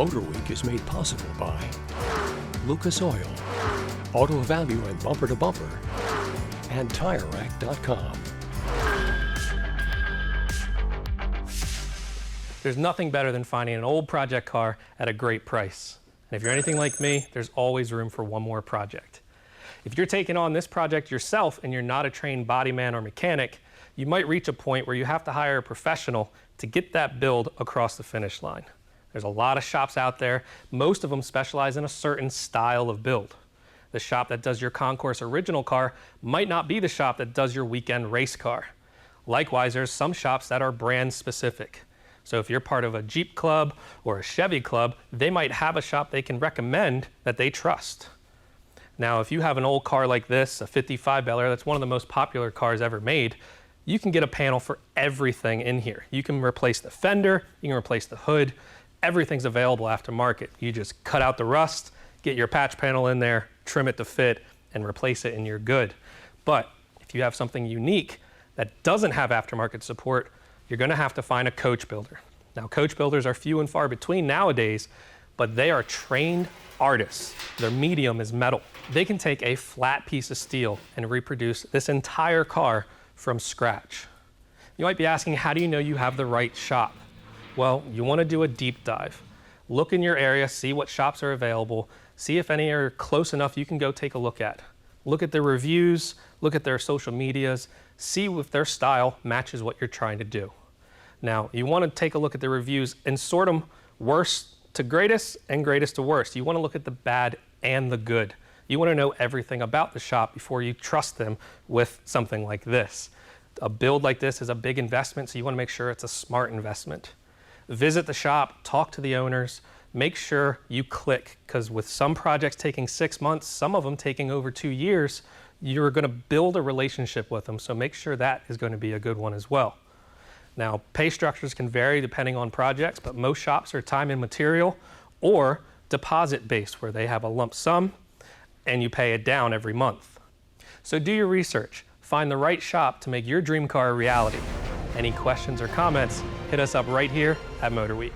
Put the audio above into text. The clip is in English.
MotorWeek is made possible by Lucas Oil, Auto Value and Bumper to Bumper, and TireRack.com. There's nothing better than finding an old project car at a great price. And if you're anything like me, there's always room for one more project. If you're taking on this project yourself and you're not a trained body man or mechanic, you might reach a point where you have to hire a professional to get that build across the finish line. There's a lot of shops out there. Most of them specialize in a certain style of build. The shop that does your concourse original car might not be the shop that does your weekend race car. Likewise, there's some shops that are brand specific. So if you're part of a Jeep club or a Chevy club, they might have a shop they can recommend that they trust. Now, if you have an old car like this, a 55 Bel Air, that's one of the most popular cars ever made, you can get a panel for everything in here. You can replace the fender, you can replace the hood, everything's available aftermarket. You just cut out the rust, get your patch panel in there, trim it to fit, and replace it and you're good. But if you have something unique that doesn't have aftermarket support, you're gonna have to find a coach builder. Now, coach builders are few and far between nowadays, but they are trained artists. Their medium is metal. They can take a flat piece of steel and reproduce this entire car from scratch. You might be asking, how do you know you have the right shop? Well, you wanna do a deep dive. Look in your area, see what shops are available, see if any are close enough you can go take a look at. Look at their reviews, look at their social medias, see if their style matches what you're trying to do. Now, you want to take a look at the reviews and sort them worst to greatest and greatest to worst. You want to look at the bad and the good. You want to know everything about the shop before you trust them with something like this. A build like this is a big investment, so you want to make sure it's a smart investment. Visit the shop, talk to the owners, make sure you click, because with some projects taking 6 months, some of them taking over 2 years, you're going to build a relationship with them, so make sure that is going to be a good one as well. Now, pay structures can vary depending on projects, but most shops are time and material or deposit-based, where they have a lump sum and you pay it down every month. So do your research. Find the right shop to make your dream car a reality. Any questions or comments, hit us up right here at MotorWeek.